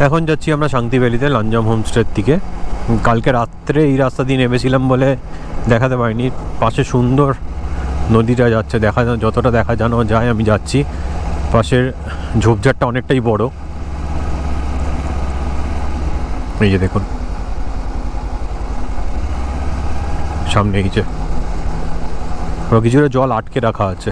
এখন যাচ্ছি আমরা শান্তি ভ্যালিতে লাঞ্জাম হোমস্টের দিকে। কালকে রাত্রে এই রাস্তা দিয়ে নেমেছিলাম বলে দেখাতে পারিনি। পাশে সুন্দর নদীটা যাচ্ছে, যতটা দেখা জানো যায় আমি যাচ্ছি। পাশের ঝোপঝাড়টা অনেকটাই বড়, এই যে দেখুন সামনে এই যে কিছুটা জল আটকে রাখা আছে।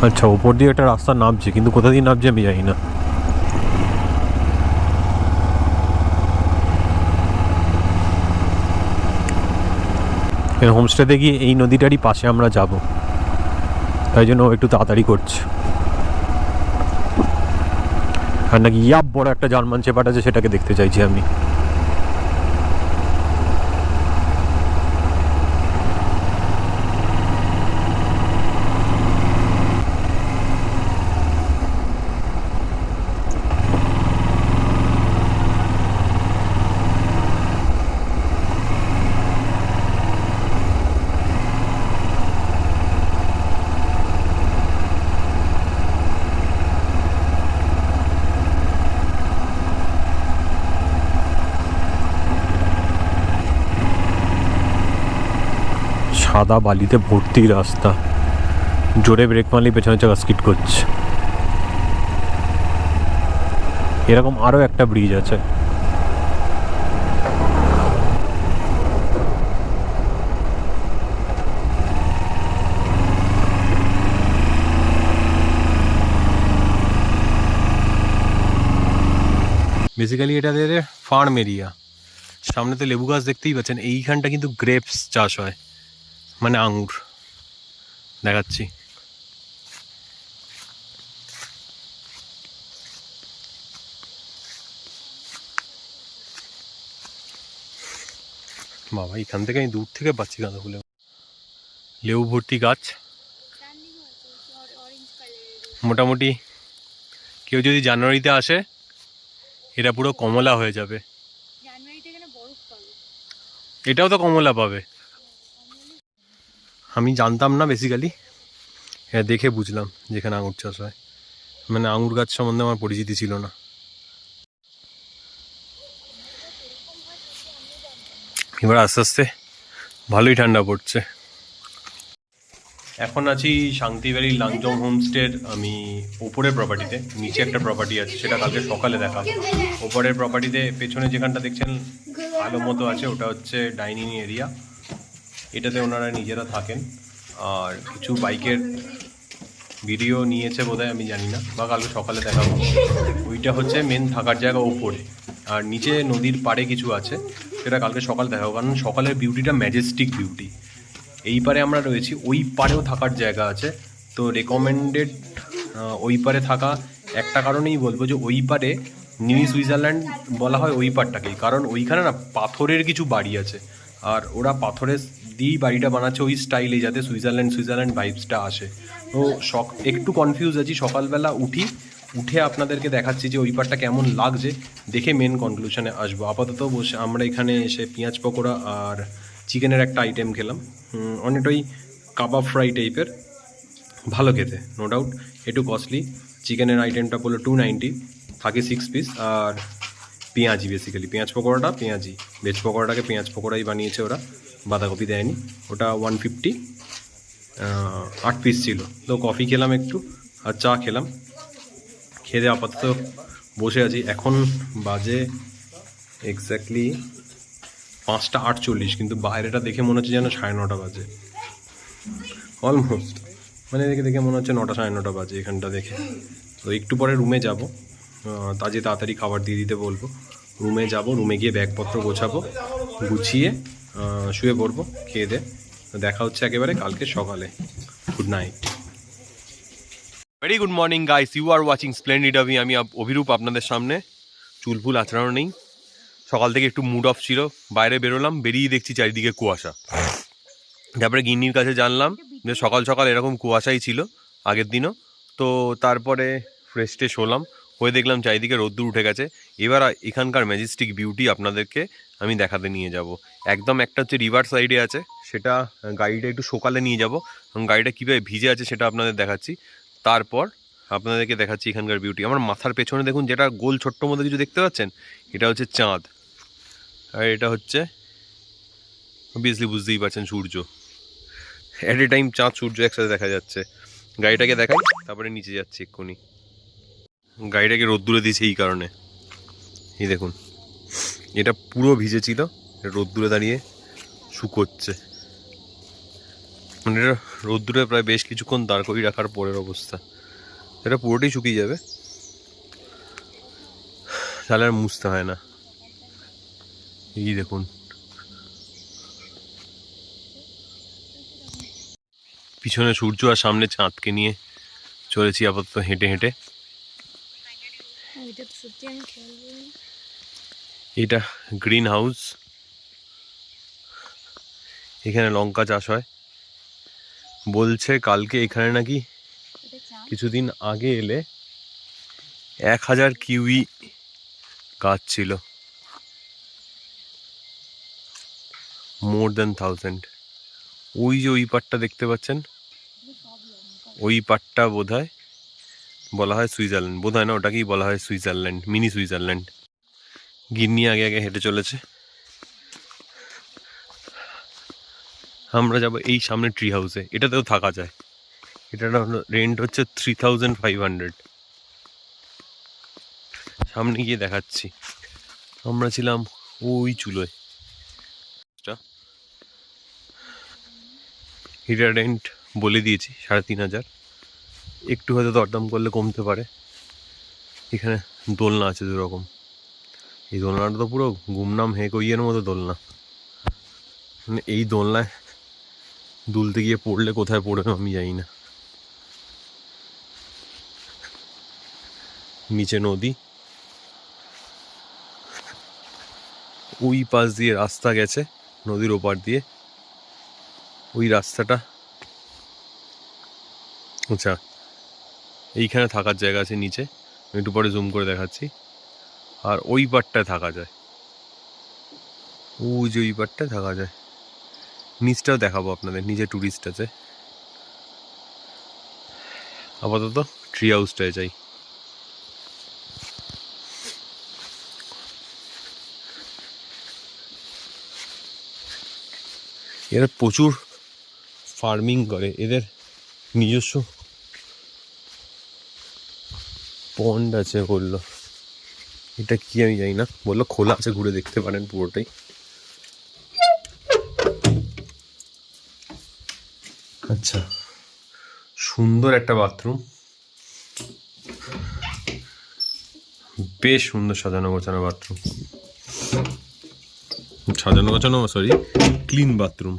আচ্ছা, ওপর দিয়ে একটা রাস্তা নামছে, কিন্তু কোথা দিয়ে নামছে আমি জানি না। হোমস্টেতে গিয়ে এই নদীটারই পাশে আমরা যাব, তাই জন্য একটু তাড়াতাড়ি করছে। আর নাকি ইয়াব বড় একটা জার্মান শেপার্ড আছে, সেটাকে দেখতে চাইছি আমি। সাদা বালিতে ভর্তি রাস্তা, জোরে ব্রেক মারলেই পেছনে চাকা স্কিড করছে। এরকম আরও একটা ব্রিজ আছে। বেসিক্যালি এটা ফার্ম এরিয়া। সামনে তো লেবু গাছ দেখতেই পাচ্ছেন। এইখানটা কিন্তু গ্রেপস চাষ হয়, মানে আঙুর। দেখাচ্ছি, বাবা এখান থেকে আমি দূর থেকে পাচ্ছি গাঁদাফুলে। লেবু ভর্তি গাছ। মোটামুটি কেউ যদি জানুয়ারিতে আসে, এটা পুরো কমলা হয়ে যাবে। এটাও তো কমলা পাবে। আমি জানতাম না বেসিক্যালি, হ্যাঁ দেখে বুঝলাম যেখানে আঙুর চাষ হয়। মানে আঙুর গাছ সম্বন্ধে আমার পরিচিতি ছিল না। এবার আস্তে আস্তে ভালোই ঠান্ডা পড়ছে। এখন আছি শান্তি ভ্যালির লাংজং হোমস্টের আমি ওপরের প্রপার্টিতে। নিচে একটা প্রপার্টি আছে, সেটা কালকে সকালে দেখাবো। ওপরের প্রপার্টিতে পেছনে যেখানটা দেখছেন আলো মতো আছে, ওটা হচ্ছে ডাইনিং এরিয়া। এটাতে ওনারা নিজেরা থাকেন। আর কিছু বাইকের ভিডিও নিয়েছে বোধহয়, আমি জানি না, বা কালকে সকালে দেখাবো। ওইটা হচ্ছে মেন থাকার জায়গা ওপরে। আর নিচে নদীর পাড়ে কিছু আছে, সেটা কালকে সকাল দেখাবো, কারণ সকালের বিউটিটা ম্যাজেস্টিক বিউটি। এই পারে আমরা রয়েছি, ওই পারেও থাকার জায়গা আছে। তো রেকমেন্ডেড ওই পারে থাকা একটা কারণেই বলবো, যে ওই পারে মিনি সুইজারল্যান্ড বলা হয় ওই পারটাকেই। কারণ ওইখানে না পাথরের কিছু বাড়ি আছে, আর ওরা পাথরের দিয়েই বাড়িটা বানাচ্ছে ওই স্টাইলে, যাতে সুইজারল্যান্ড ভাইবসটা আসে। তো একটু কনফিউজ আছি। সকালবেলা উঠে আপনাদেরকে দেখাচ্ছি যে ওই পারটা কেমন লাগছে, দেখে মেন কনক্লুশনে আসবো। আপাতত বসে আমরা এখানে এসে পেঁয়াজ পকোড়া আর চিকেনের একটা আইটেম খেলাম, অনেকটাই কাবাব ফ্রাই টাইপের, ভালো খেতে নো ডাউট, একটু কস্টলি। চিকেনের আইটেমটা পড়লো 290, থাকে 6 পিস। আর পেঁয়াজি, বেসিক্যালি পেঁয়াজ পকোড়াটা পেঁয়াজি, ভেজ পকোড়াটাকে পেঁয়াজ পকোড়াই বানিয়েছে ওরা, বাঁধাকপি দেয়নি। ওটা 150, 8 পিস ছিল। তো কফি খেলাম একটু, আর চা খেলাম। খেয়ে আপাতত বসে আছি। এখন বাজে এক্স্যাক্টলি 5টা 48, কিন্তু বাইরেটা দেখে মনে হচ্ছে যেন 9:30 বাজে অলমোস্ট। মানে দেখে মনে হচ্ছে 9টা 9:30 বাজে এখানটা দেখে। তো একটু পরে রুমে যাব, তাড়াতাড়ি খাবার দিয়ে দিতে বলবো। রুমে যাব, রুমে গিয়ে ব্যাগপত্র গোছাবো, গুছিয়ে শুয়ে পড়বো খেয়ে দে। দেখা হচ্ছে একেবারে কালকে সকালে। Good night. Very good morning guys, you are watching splendid Abhi. আমি অভিরূপ আপনাদের সামনে। চুলফুল আচড়ানো নেই, সকাল থেকে একটু মুড অফ ছিল। বাইরে বেরোলাম, বেরিয়ে দেখছি চারিদিকে কুয়াশা। তারপরে গিন্নির কাছে জানলাম যে সকাল সকাল এরকম কুয়াশাই ছিল আগের দিনও। তো তারপরে ফ্রেশ ট্রেশ হলাম, হয়ে দেখলাম চারিদিকে রোদ্দুর উঠে গেছে। এবার এখানকার ম্যাজেস্টিক বিউটি আপনাদেরকে আমি দেখাতে নিয়ে যাব। একদম একটা হচ্ছে রিভার সাইডে আছে, সেটা গাড়িটা একটু সকালে নিয়ে যাব এবং গাড়িটা কীভাবে ভিজে আছে সেটা আপনাদের দেখাচ্ছি। তারপর আপনাদেরকে দেখাচ্ছি এখানকার বিউটি। আমার মাথার পেছনে দেখুন যেটা গোল ছোট্ট মতো কিছু দেখতে পাচ্ছেন, এটা হচ্ছে চাঁদ, আর এটা হচ্ছে অবভিয়াসলি বুঝতেই পারছেন সূর্য। অ্যাট এ টাইম চাঁদ সূর্য একসাথে দেখা যাচ্ছে। গাড়িটাকে দেখাই, তারপরে নিচে যাচ্ছি এক্ষুনি। গাড়িটাকে রোদ্দুরে দিয়েছে এই কারণে, এই দেখুন এটা পুরো ভিজেছিল, রোদ্দুরে দাঁড়িয়ে শুকোচ্ছে। মানে এটা রোদ্দুরে প্রায় বেশ কিছুক্ষণ দাঁড় করিয়ে রাখার পরের অবস্থা। এটা পুরোটাই শুকিয়ে যাবে, তাহলে আর মুছতে হয় না। এই দেখুন পিছনে সূর্য আর সামনে চাঁদকে নিয়ে চলেছি আপাতত হেঁটে হেঁটে। এটা গ্রিন হাউস, এখানে লঙ্কা চাষ হয়। বলছে কালকে এখানে নাকি কিছুদিন আগে এলে 1000 কিউই গাছ ছিল, মোর দেন 1000। ওই যে ওই পাটটা দেখতে পাচ্ছেন, ওই পাটটা বোধহয় বলা হয় সুইজারল্যান্ড, বোধহয় না, ওটাকেই বলা হয় সুইজারল্যান্ড, মিনি সুইজারল্যান্ড। গিন্নি আগে আগে হেঁটে চলেছে। আমরা যাবো এই সামনে ট্রি হাউসে, এটাতেও থাকা যায়। এটার রেন্ট হচ্ছে 3500। সামনে গিয়ে দেখাচ্ছি। আমরা ছিলাম ওই চুলোয়। এটার রেন্ট বলে দিয়েছি 3500, একটু হয়তো দরদাম করলে কমতে পারে। এখানে দোলনা আছে দুরকম। এই দোলনাটা তো পুরো গুমনাম হেকইয়ের মতো দোলনা, মানে এই দোলনায় দুলতে গিয়ে পড়লে কোথায় পড়বে আমি জানি না। নিচে নদী, ওই পাশ দিয়ে রাস্তা গেছে নদীর ওপার দিয়ে, ওই রাস্তাটা। আচ্ছা এইখানে থাকার জায়গা আছে নিচে, একটু পরে জুম করে দেখাচ্ছি। আর ওই পারটায় থাকা যায়, ওই যে ওই পারটায় থাকা যায়। নিচটাও দেখাবো আপনাদের, নিচে টুরিস্ট আছে। আপাতত ট্রি হাউসটায় যাই। এরা প্রচুর ফার্মিং করে, এদের নিজস্ব পন্ড আছে বললো। এটা কি আমি জানি না, বললো খোলা আছে, ঘুরে দেখতে পারেন পুরোটাই। আচ্ছা সুন্দর একটা বাথরুম, বেশ সুন্দর সাজানো গোছানো বাথরুম, সাজানো গোছানো সরি ক্লিন বাথরুম।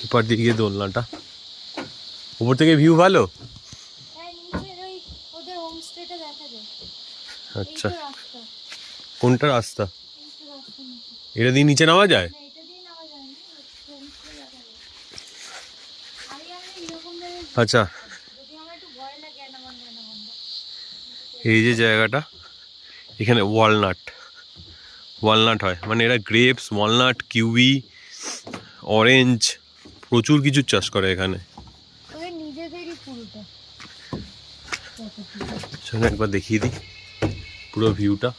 উপর দিকে দোলনাটা, উপর থেকে ভিউ ভালো। আচ্ছা কোনটা রাস্তা? এটা দিয়ে নিচে নামা যায়? আচ্ছা এই যে জায়গাটা, এখানে ওয়ালনাট হয়, মানে এরা গ্রেপস, ওয়ালনাট, কিউই, অরেঞ্জ, প্রচুর কিছু চাষ করে এখানে। একবার দেখিয়ে দিই পুরো ভিউটা।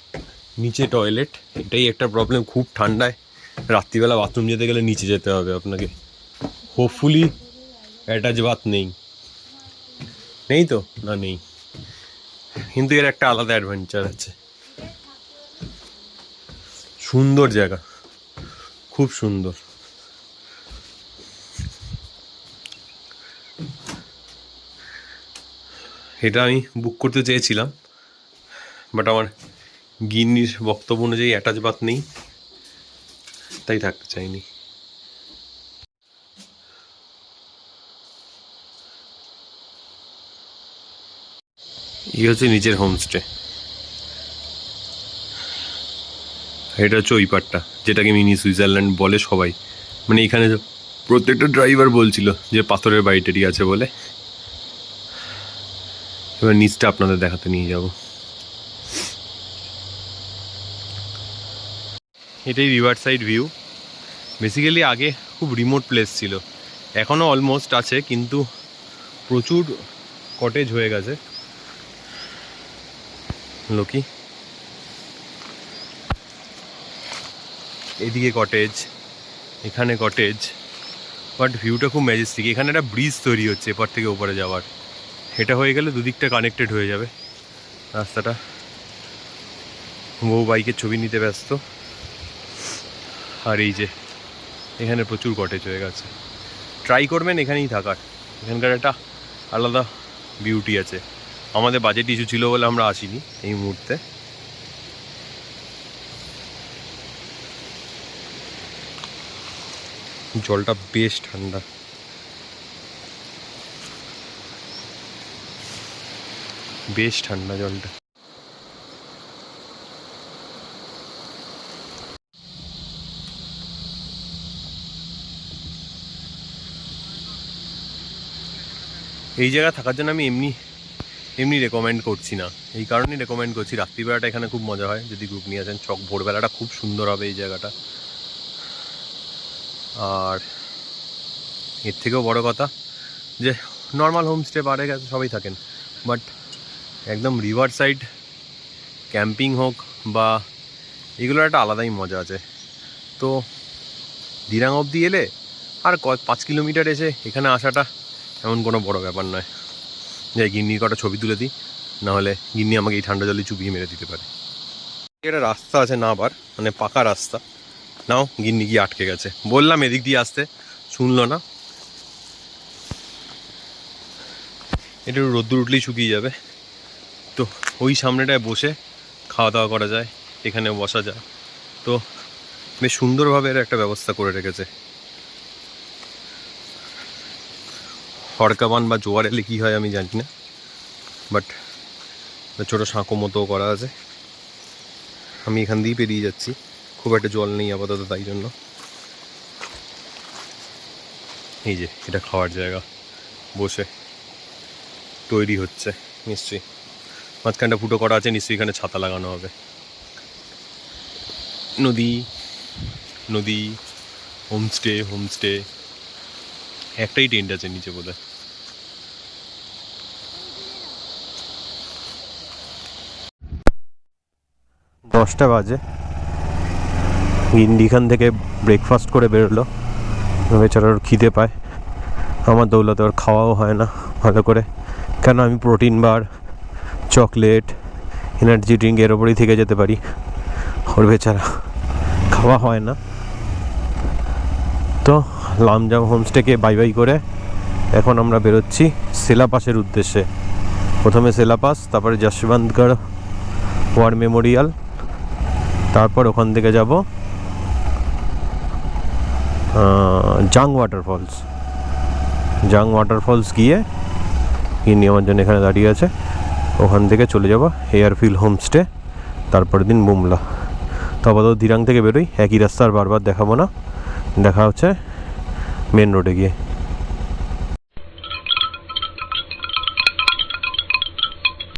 নিচে টয়লেট, এটাই একটা প্রবলেম, খুব ঠান্ডায় রাত্রিবেলা বাথরুম যেতে গেলে নিচে যেতে হবে আপনাকে। হোপফুলি অ্যাটাচ বাথ নেই, নেই তো না নেই, কিন্তু এর একটা আলাদা অ্যাডভেঞ্চার আছে। সুন্দর জায়গা, খুব সুন্দর। এটা আমি বুক করতে চেয়েছিলাম, বাট আমার গিন্নির বক্তব্য অনুযায়ী অ্যাটাচ বাথ নেই, তাই থাকতে চাইনি। এই হচ্ছে নিচের হোমস্টে, এটা হচ্ছে ওই পারটা যেটাকে মিনি সুইজারল্যান্ড বলে সবাই। মানে এখানে প্রত্যেকটা ড্রাইভার বলছিল যে পাথরের বাড়িটারি আছে বলে। এবার নিচটা আপনাদের দেখাতে নিয়ে যাব। এটাই রিভার সাইড ভিউ। বেসিক্যালি আগে খুব রিমোট প্লেস ছিল, এখনও অলমোস্ট আছে, কিন্তু প্রচুর কটেজ হয়ে গেছে। লোকি এদিকে কটেজ, এখানে কটেজ, বাট ভিউটা খুব ম্যাজেস্টিক। এখানে একটা ব্রিজ তৈরি হচ্ছে এপার থেকে ওপরে যাওয়ার, এটা হয়ে গেলে দুদিকটা কানেক্টেড হয়ে যাবে রাস্তাটা। বউ বাইকের ছবি নিতে ব্যস্ত। আর এই যে এখানে প্রচুর কটেজ হয়ে গেছে, ট্রাই করবেন এখানেই থাকার। এখানকার একটা আলাদা বিউটি আছে। আমাদের বাজেট ইস্যু ছিল বলে আমরা আসিনি এই মুহূর্তে। জলটা বেশ ঠান্ডা, বেশ ঠান্ডা জলটা। এই জায়গা থাকার জন্য আমি এমনি রেকমেন্ড করছি না, এই কারণেই রেকমেন্ড করছি রাত্রিবেলাটা এখানে খুব মজা হয় যদি গ্রুপ নিয়ে আসেন। ভোরবেলাটা খুব সুন্দর হবে এই জায়গাটা। আর এর থেকেও বড় কথা যে নর্মাল হোমস্টে পারে গেছে সবাই থাকেন, বাট একদম রিভার সাইড ক্যাম্পিং হোক বা এগুলোর একটা আলাদাই মজা আছে। তো দিরাং অবধি এলে আর 5 কিলোমিটার এসে এখানে আসাটা এমন কোনো বড় ব্যাপার নয় যে গিন্নির কটা ছবি তুলে দিই, নাহলে গিন্নি আমাকে এই ঠান্ডা জলে চুবিয়ে মেরে দিতে পারে। একটা রাস্তা আছে না, আবার মানে পাকা রাস্তা, নাও গিন্নি গিয়ে আটকে গেছে। বললাম এদিক দিয়ে আসতে, শুনলো না। এটা রোদ্দুর উঠলেই শুকিয়ে যাবে, তো ওই সামনেটায় বসে খাওয়া দাওয়া করা যায়, এখানে বসা যায়। তো বেশ সুন্দরভাবে এর একটা ব্যবস্থা করে রেখেছে। হড়কাবান বা জোয়ার এলে কী হয় আমি জানি না, বাট ছোটো সাঁকো মতো করা আছে। আমি এখান দিয়েই পেরিয়ে যাচ্ছি, খুব একটা জল নেই আপাতত, তাই জন্য। এই যে এটা খাওয়ার জায়গা, বসে তৈরি হচ্ছে নিশ্চয়ই, মাঝখানটা ফুটো করা আছে, নিশ্চয়ই এখানে ছাতা লাগানো হবে। নদী নদী, হোমস্টে একটাই টেন্ট আছে নিচে বলে। 10টা বাজে, এখান থেকে ব্রেকফাস্ট করে বেরোলো, বেচারার খিদে পায়। আমার দৌলতে ওর খাওয়াও হয় না ভালো করে, কেন আমি প্রোটিন বার, চকলেট, এনার্জি ড্রিঙ্ক এর ওপরেই থেকে যেতে পারি, ওর বেচারা খাওয়া হয় না। তো লামজাম হোমস্টেকে বাই বাই করে এখন আমরা বেরোচ্ছি সেলাপাসের উদ্দেশ্যে। প্রথমে সেলাপাস, তারপরে যশবন্তগড় ওয়ার মেমোরিয়াল, তারপর ওখান থেকে যাব জাং ওয়াটারফলস গিয়ে ইনি আমার জন্য এখানে দাঁড়িয়ে আছে, ওখান থেকে চলে যাব এয়ারফিল্ড হোমস্টে, তারপরের দিন বুমলা। তো আপাতত দিরাং থেকে বেরোই, একই রাস্তা আর বারবার দেখাবো না, দেখা হচ্ছে মেন রোডে গিয়ে।